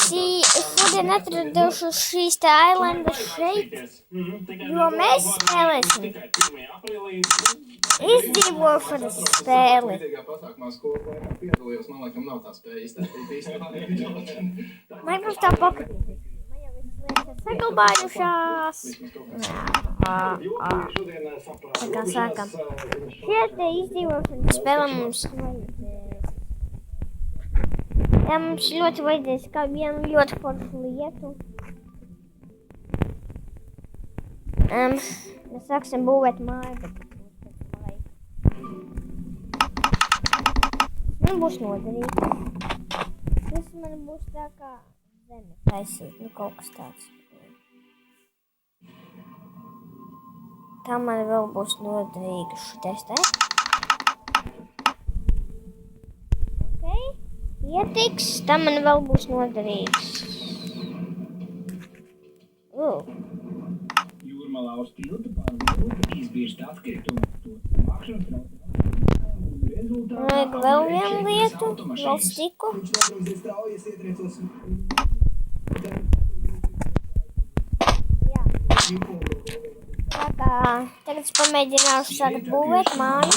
šodien atraduši šīs te ailandas šeit, jo mēs spēlēsim izdzīvošanas spēli. Minecraftā Pocket. Man jau visas lietas ir saglabājušās. Tā kā sākam. Šie te izdzīvošanas spēle mums vajadzēs. Jā, mums ļoti vajadzēs kā vienu ļoti foršu lietu. Mēs sāksim būvēt māju, bet man būs noderīgi. Tas man būs tā kā zeme taisīt, kaut kas tāds. Tā man vēl būs noderīga šitais te. Pietiks, tam man vēl būs noderīgs. Jūrmalā uz tilta pār vilku izbirst atkritumu. To vākšanu Vajag vēl vienu lietu, vēl stiku. Jā. Tā kā tagad es pamēģināšu sākt būvēt māju.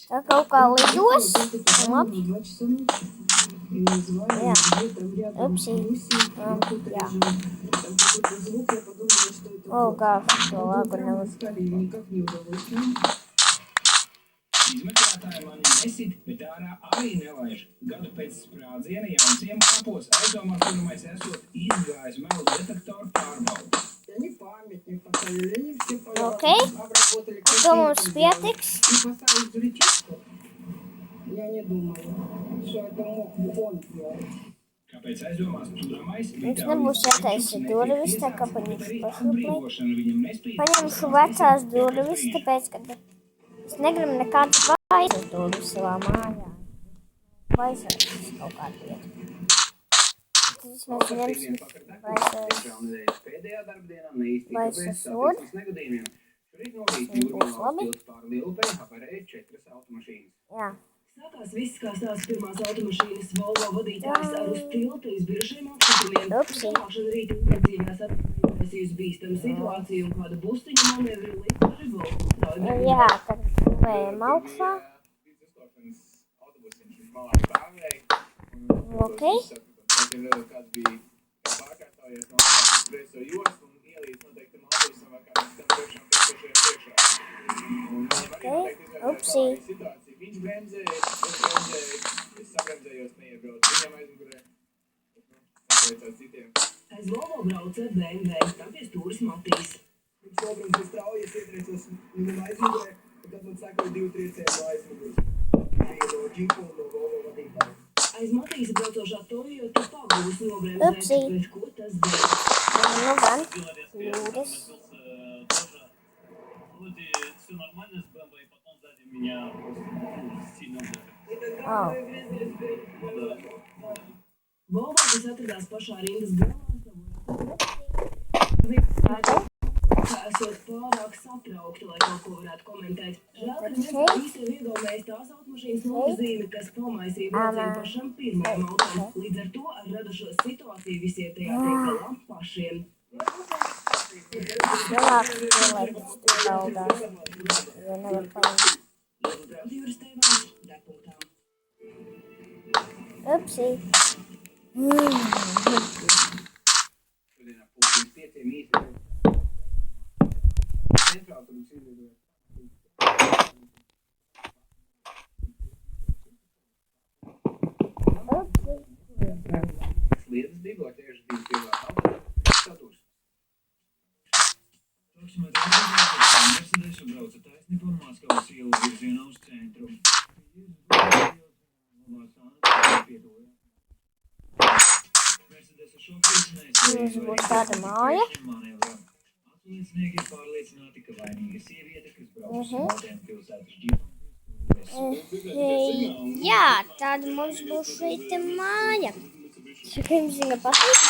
Tā kaut kā lidos. Labi. Jā. Upsī. Jā. Gāšu to lagu nevar. Izmeklētāji mani nesit, bet ārā arī nelaiž. Gadu pēc sprādziena Jaunciema kapos aizdomās turamais esot izgājis melu detektoru pārbaudu. Ok. To mums pietiks. Kāpēc aizdomās turamais? Mums nebūs jātaisa durvis, tā kā paņemšu pašuplīt. Paņemšu vecās durvis, tāpēc, ka es negribu nekādas vaisas durvis savā mājā. Vaisas kaut kādu vietu. Tad mēs ņemsim vaisas sodu. Būs labi. Jā. Sākās viss, kā stāsta pirmās automašīnas Volvo vadītājs ar uz tilta izbirušiem apskatumiem. Tālākšana rīta piedzīvās atpakaļsījusi bīstamu situāciju un kāda bustiņa manevri līdzi Volvo. Jā, tad būvējam augšā. Ok. Ok, upsī. Viņš bremzēja, es sabremzējos neiebraucu. Viņam aizmugurē, apveicās citiem. Aiz Volvo brauca BMW, tam pie stūris Matīs. Viņš nobremzēja strauji, es ietriecos viņam aizmugurē, un tad man sakoja 2 triecieni no aizmugures. Bija no džipu un no Volvo vadītāja. Aiz Matīsa braucošā Toyota Pagūs nobremzēja, bet ko tas dēļ? Nu gan, jūras. Все нормально с BMW, и потом сзади меня сильно Volvo, kas atradās pašā rindas galā, esot pārāk satraukta, lai kaut ko varētu komentēt. Žēl, ka neviens īsti ir iegaumējis tās automašīnas nozīme, kas pamaisīja braucienu pašam pirmajam autam. Līdz ar to ar radušo situāciju visiem tajā tiek galā pašiem. Vēlāk pielaikas tu baudās, jo nevar paņemt. Jūras tēvās, degpunktām. Upsī. Šodien ap 5 īsti. Centrāli tur mums izlidoja. Upsī. Lietas bibliotēžas bija pievērtā. Saturs. Mercedesu brauca taisni pa Maskavas ielu virzienā uz centru. Mercedesu šoferis Mums būs tāda māja. Apliecinieki ir pārliecināti, ka vainīga sieviete, kas brauc uz Modēnu pilsētas ģipu. Jā, tāda mums būs šeit māja. Saka, jums viņa patīk?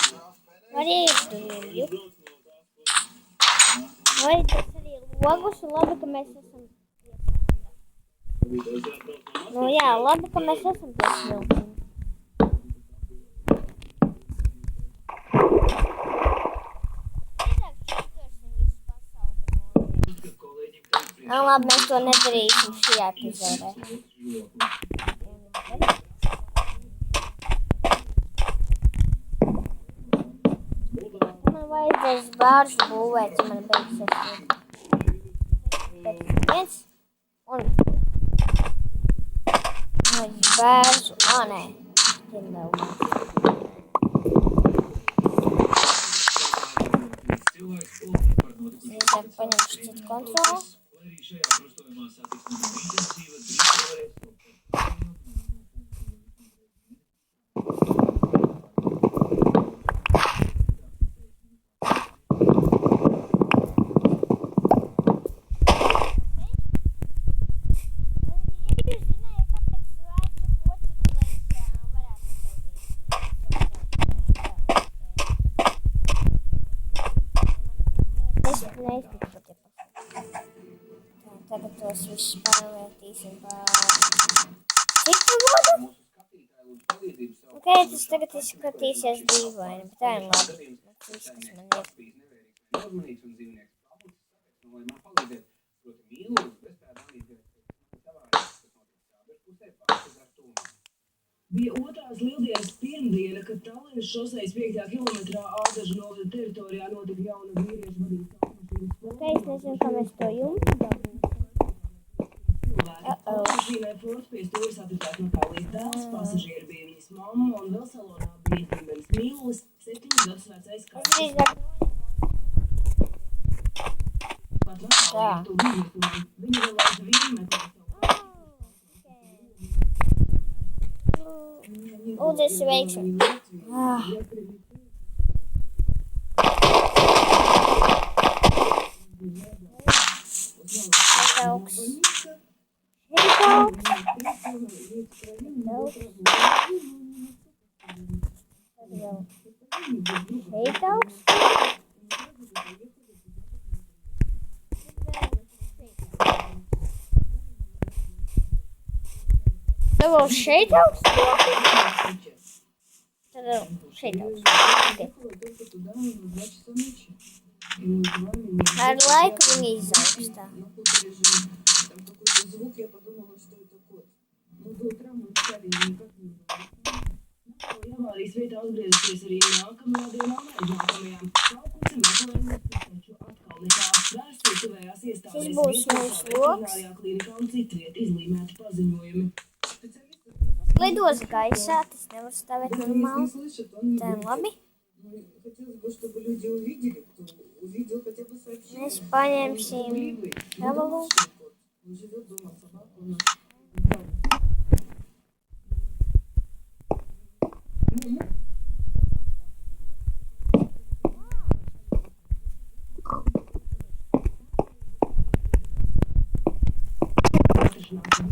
Var ieiet uz viņu. Vai tas arī logus un labi, ka mēs esam piesādā. Nu jā, labi, ka mēs esam pie smiltīm. Nu labi, mēs to nedarīsim šajā epizodē. Man vajadzēs bārzu būvēt, ja man beigsies. Viens un bērzu, nē, paņemšu citu kontroli. Arī šajā krustojumā satiksmes intensīva drīz varēs Tagad tos visus pārvērtīsim par citu vodu. Ok, tas tagad izskatīsies dīvaini, bet tā ir labi. Tas viss, kas man ir. Bija otrās Lieldienas pirmdiena, kad Tallinas šosejas 5. kilometrā Ādažu novada teritorijā notika jauna vīriešu vadītas automašīnas. Ok, es nezinu, kā mēs to jumtu dabūsim. Automašīnai Ford pie stūra satikās Natālijas dēls, pasažieri bija viņas mamma un vēl salonā bija ģimenes mīlulis, 7 gadus vecais kāds. Pat Natālija to viņas, viņa vēl aizvien meklē savu. Lūdzu, es veikšu. Heitaugs. Heitaugs. Tad vēl šeit augsts? Tad vēl šeit augsts. Ar laiku viņi izaugstā. Avārijas vietā atgriezusies arī nākamajā dienā un aiznākamajām. Saukusi meklējumus, taču atkal nekāds vēsturi tuvējās iestādēs. Šis būs mūsu loks. Klīnikā un citviet izlīmēti paziņojumi. Lidos gaisā, tas nevar stāvēt normāli. Tā ir labi. Mēs paņemsim gabalu.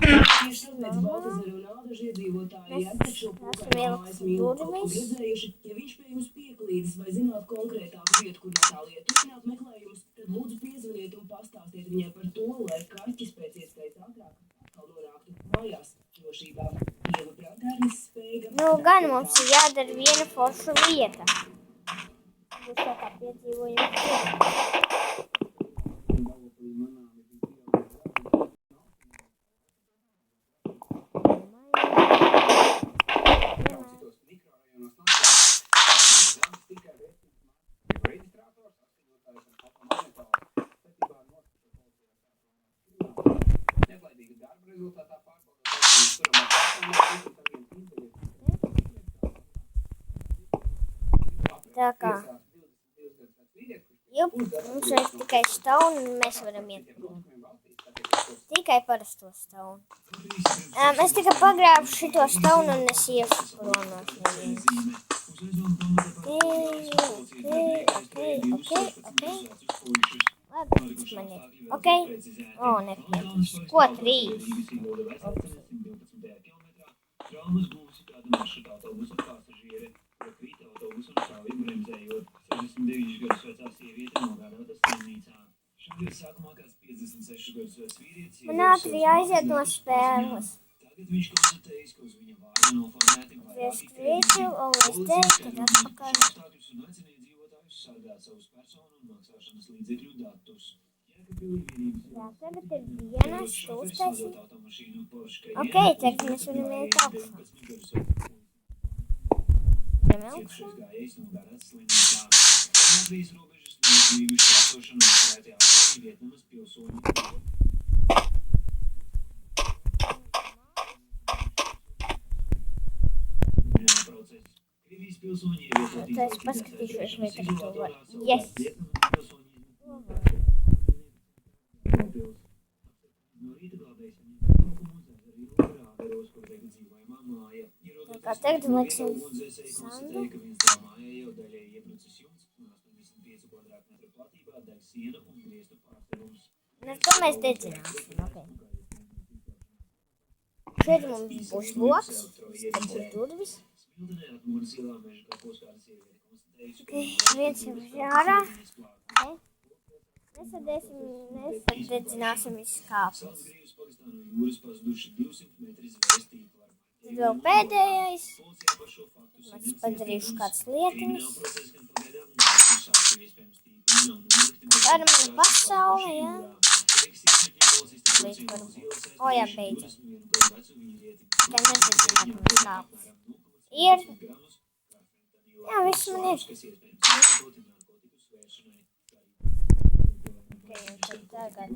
Tieši tāpēc Baltazaru un Ādažu iedzīvotāji atpēc šo pulkāju mājas mīlu redzējuši, ja viņš pie jums pieklīdas vai zināt konkrētāku vietu, kur Natālija turpināt meklējumus, tad lūdzu piezvaniet un pastāstiet viņai par to, lai kaķis pēc iespējas ātrāk atkal nonāktu mājās drošībā. Ieva Brantērnes spēja. Nu, gan mums ir jādara viena forša lieta. Būs tā kā piedzīvojums. Tā kā mums ir tikai stauni un mēs varam iet prom. Tikai parasto stauni. Es tikai pagrābu šito stauni un es iešu prom no šeit. Ok. Labi, cik man ir? Ok. O, nepietiks. Ko 3? Traumas guvusi kāda maršruta autobusa pasažiere, jo krita autobusu un strauji bremzējot. 69 gadus vecā sieviete nogādāta slimnīcā. Šogad sākumā kāds 56 gadus vecs vīrietis Manā ātri jāiziet no spēles. Tagad viņš konstatējis, ka uz viņa vārda noformēti Griezt krīču, always take, tad atpakaļ. apstākļus un aicina iedzīvotājus sargāt savus personu un maksāšanas līdzekļu datus. Jēkabpilī vienības Jā, tagad ir viena stūstais. Ok, tagad mēs varam iet augšā. Varam augšā. Gājējs nogādāts slimnīcā. Latvijas robežas neatbrīvu šķērsošanu operēti 8 Vietnamas pilsoņi. Process. Krievijas pilsoņi ievietoti Tad es paskatīšos, vai tagad to var. Yes! No rīta glābējs viņam braukumu uz ezeru Rāveros, kur tagad dzīvojamā māja. Tā tagad liksim Ugunsdzēsēji sandu. konstatēja, ka viens tā mājai jau daļēji iebrucis jumts un 85 kvadrātmetru platībā deg siena un griestu pārstāvums. Nu, to mēs dedzināsim, ok. Šeit mums būs loks, te būs durvis. Smiltenē atmūras ilā meža kapos kāda sieviete konstatējusi, Ok, viens jau ir ārā. Ok. Nesadedzināsim visus kāpnes. Salzgrīvas Pakistānu jūras pazuduši 200 metri zvejas tīklā. Tad vēl pēdējais. Policijā par šo faktu Mēs padarījuši kādas lietiņas. Kriminālprocess gan pagaidām nav uzsākts, jo iespējams tīkli nav nolikti, bet Tāda mana pasaule, jā. Līdz par... O, jā, beidzot. Tikai nesadedzināt mums kāpnes. Ir. Jā, viss man ir. Ok, un tad tagad...